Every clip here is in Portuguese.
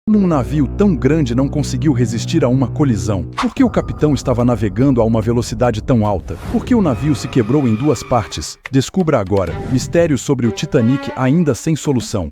Como um navio tão grande não conseguiu resistir a uma colisão? Por que o capitão estava navegando a uma velocidade tão alta? Por que o navio se quebrou em duas partes? Descubra agora. Mistérios sobre o Titanic ainda sem solução.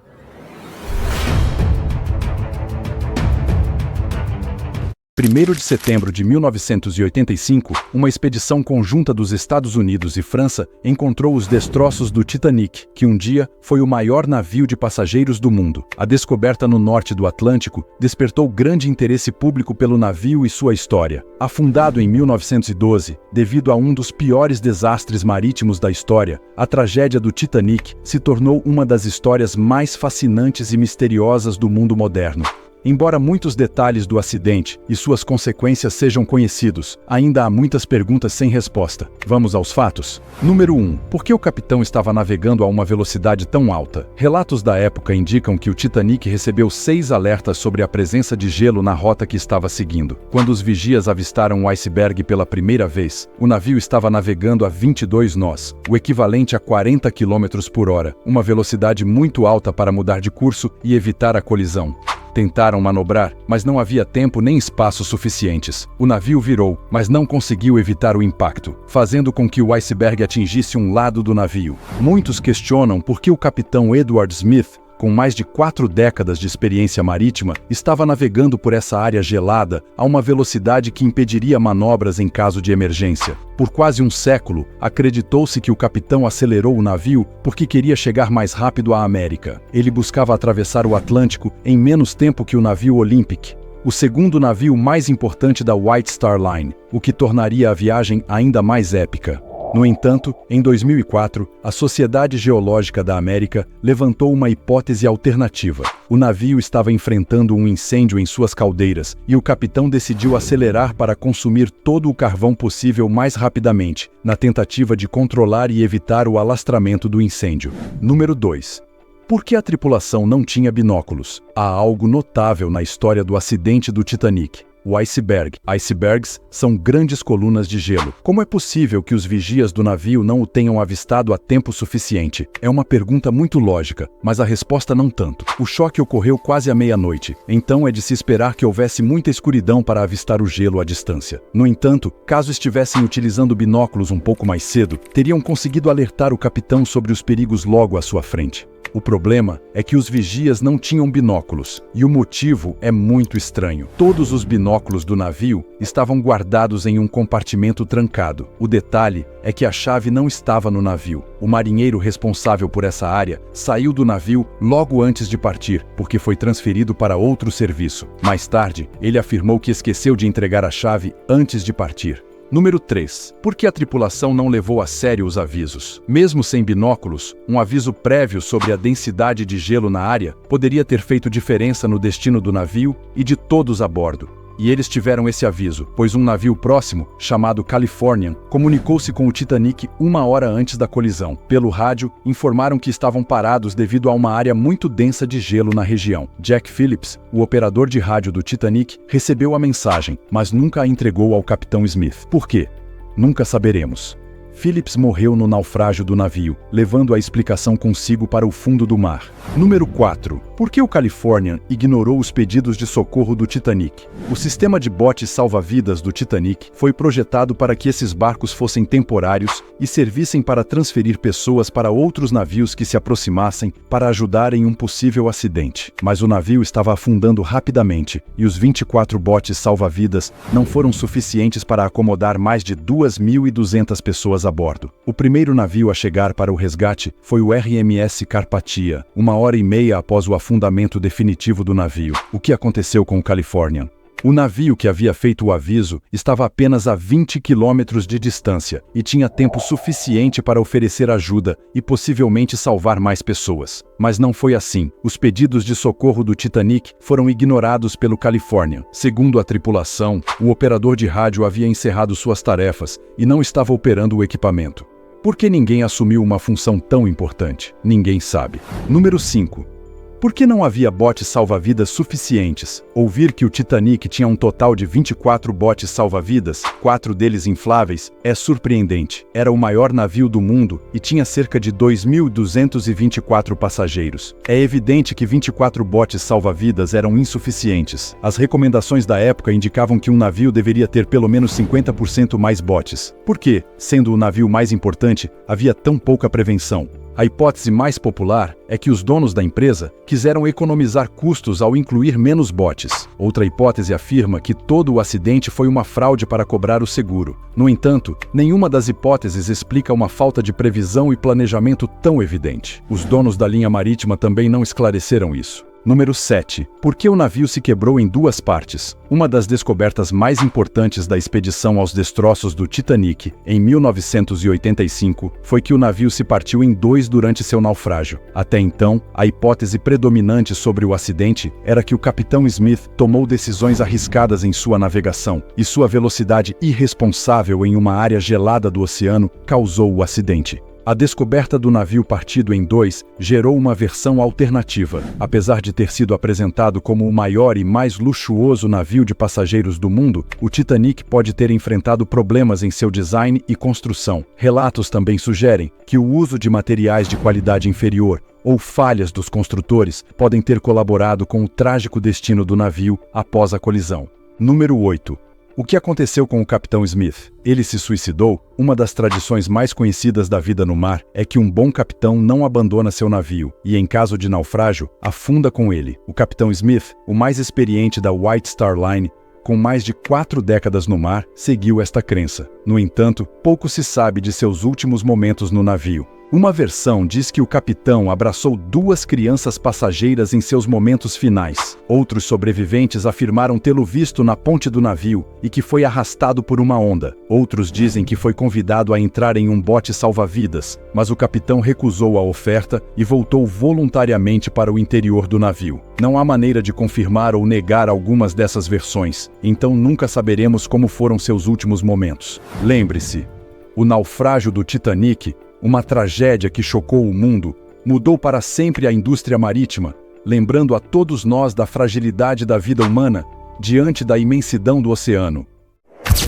1º de setembro de 1985, uma expedição conjunta dos Estados Unidos e França encontrou os destroços do Titanic, que um dia foi o maior navio de passageiros do mundo. A descoberta no norte do Atlântico despertou grande interesse público pelo navio e sua história. Afundado em 1912, devido a um dos piores desastres marítimos da história, a tragédia do Titanic se tornou uma das histórias mais fascinantes e misteriosas do mundo moderno. Embora muitos detalhes do acidente e suas consequências sejam conhecidos, ainda há muitas perguntas sem resposta. Vamos aos fatos. Número 1. Por que o capitão estava navegando a uma velocidade tão alta? Relatos da época indicam que o Titanic recebeu 6 alertas sobre a presença de gelo na rota que estava seguindo. Quando os vigias avistaram o iceberg pela primeira vez, o navio estava navegando a 22 nós, o equivalente a 40 km por hora, uma velocidade muito alta para mudar de curso e evitar a colisão. Tentaram manobrar, mas não havia tempo nem espaço suficientes. O navio virou, mas não conseguiu evitar o impacto, fazendo com que o iceberg atingisse um lado do navio. Muitos questionam por que o capitão Edward Smith, com mais de 4 décadas de experiência marítima, estava navegando por essa área gelada a uma velocidade que impediria manobras em caso de emergência. Por quase um século, acreditou-se que o capitão acelerou o navio porque queria chegar mais rápido à América. Ele buscava atravessar o Atlântico em menos tempo que o navio Olympic, o segundo navio mais importante da White Star Line, o que tornaria a viagem ainda mais épica. No entanto, em 2004, a Sociedade Geológica da América levantou uma hipótese alternativa. O navio estava enfrentando um incêndio em suas caldeiras e o capitão decidiu acelerar para consumir todo o carvão possível mais rapidamente, na tentativa de controlar e evitar o alastramento do incêndio. Número 2. Por que a tripulação não tinha binóculos? Há algo notável na história do acidente do Titanic. O iceberg. Icebergs são grandes colunas de gelo. Como é possível que os vigias do navio não o tenham avistado a tempo suficiente? É uma pergunta muito lógica, mas a resposta não tanto. O choque ocorreu quase à meia-noite, então é de se esperar que houvesse muita escuridão para avistar o gelo à distância. No entanto, caso estivessem utilizando binóculos um pouco mais cedo, teriam conseguido alertar o capitão sobre os perigos logo à sua frente. O problema é que os vigias não tinham binóculos, e o motivo é muito estranho. Todos os binóculos do navio estavam guardados em um compartimento trancado. O detalhe é que a chave não estava no navio. O marinheiro responsável por essa área saiu do navio logo antes de partir, porque foi transferido para outro serviço. Mais tarde, ele afirmou que esqueceu de entregar a chave antes de partir. Número 3. Por que a tripulação não levou a sério os avisos? Mesmo sem binóculos, um aviso prévio sobre a densidade de gelo na área poderia ter feito diferença no destino do navio e de todos a bordo. E eles tiveram esse aviso, pois um navio próximo, chamado Californian, comunicou-se com o Titanic 1 hora antes da colisão. Pelo rádio, informaram que estavam parados devido a uma área muito densa de gelo na região. Jack Phillips, o operador de rádio do Titanic, recebeu a mensagem, mas nunca a entregou ao capitão Smith. Por quê? Nunca saberemos. Phillips morreu no naufrágio do navio, levando a explicação consigo para o fundo do mar. Número 4. Por que o Californian ignorou os pedidos de socorro do Titanic? O sistema de botes salva-vidas do Titanic foi projetado para que esses barcos fossem temporários e servissem para transferir pessoas para outros navios que se aproximassem para ajudar em um possível acidente. Mas o navio estava afundando rapidamente e os 24 botes salva-vidas não foram suficientes para acomodar mais de 2.200 pessoas a bordo. O primeiro navio a chegar para o resgate foi o RMS Carpathia, 1h30 após o afundamento definitivo do navio. O que aconteceu com o Californian? O navio que havia feito o aviso estava apenas a 20 quilômetros de distância e tinha tempo suficiente para oferecer ajuda e possivelmente salvar mais pessoas. Mas não foi assim. Os pedidos de socorro do Titanic foram ignorados pelo Californian. Segundo a tripulação, o operador de rádio havia encerrado suas tarefas e não estava operando o equipamento. Por que ninguém assumiu uma função tão importante? Ninguém sabe. Número 5. Por que não havia botes salva-vidas suficientes? Ouvir que o Titanic tinha um total de 24 botes salva-vidas, 4 deles infláveis, é surpreendente. Era o maior navio do mundo e tinha cerca de 2.224 passageiros. É evidente que 24 botes salva-vidas eram insuficientes. As recomendações da época indicavam que um navio deveria ter pelo menos 50% mais botes. Por quê? Sendo o navio mais importante, havia tão pouca prevenção. A hipótese mais popular é que os donos da empresa quiseram economizar custos ao incluir menos botes. Outra hipótese afirma que todo o acidente foi uma fraude para cobrar o seguro. No entanto, nenhuma das hipóteses explica uma falta de previsão e planejamento tão evidente. Os donos da linha marítima também não esclareceram isso. Número 7. Por que o navio se quebrou em 2 partes? Uma das descobertas mais importantes da expedição aos destroços do Titanic, em 1985, foi que o navio se partiu em 2 durante seu naufrágio. Até então, a hipótese predominante sobre o acidente era que o capitão Smith tomou decisões arriscadas em sua navegação, e sua velocidade irresponsável em uma área gelada do oceano causou o acidente. A descoberta do navio partido em 2 gerou uma versão alternativa. Apesar de ter sido apresentado como o maior e mais luxuoso navio de passageiros do mundo, o Titanic pode ter enfrentado problemas em seu design e construção. Relatos também sugerem que o uso de materiais de qualidade inferior ou falhas dos construtores podem ter colaborado com o trágico destino do navio após a colisão. Número 8. O que aconteceu com o capitão Smith? Ele se suicidou? Uma das tradições mais conhecidas da vida no mar é que um bom capitão não abandona seu navio e, em caso de naufrágio, afunda com ele. O capitão Smith, o mais experiente da White Star Line, com mais de 4 décadas no mar, seguiu esta crença. No entanto, pouco se sabe de seus últimos momentos no navio. Uma versão diz que o capitão abraçou 2 crianças passageiras em seus momentos finais. Outros sobreviventes afirmaram tê-lo visto na ponte do navio e que foi arrastado por uma onda. Outros dizem que foi convidado a entrar em um bote salva-vidas, mas o capitão recusou a oferta e voltou voluntariamente para o interior do navio. Não há maneira de confirmar ou negar algumas dessas versões, então nunca saberemos como foram seus últimos momentos. Lembre-se, o naufrágio do Titanic, uma tragédia que chocou o mundo, mudou para sempre a indústria marítima, lembrando a todos nós da fragilidade da vida humana diante da imensidão do oceano.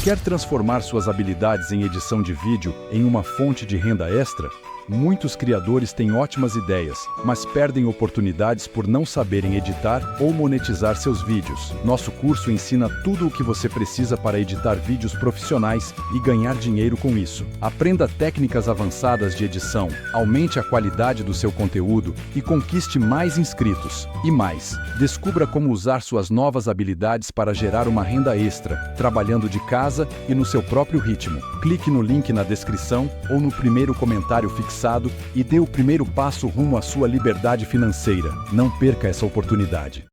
Quer transformar suas habilidades em edição de vídeo em uma fonte de renda extra? Muitos criadores têm ótimas ideias, mas perdem oportunidades por não saberem editar ou monetizar seus vídeos. Nosso curso ensina tudo o que você precisa para editar vídeos profissionais e ganhar dinheiro com isso. Aprenda técnicas avançadas de edição, aumente a qualidade do seu conteúdo e conquiste mais inscritos. E mais, descubra como usar suas novas habilidades para gerar uma renda extra, trabalhando de casa e no seu próprio ritmo. Clique no link na descrição ou no primeiro comentário fixado e dê o primeiro passo rumo à sua liberdade financeira. Não perca essa oportunidade.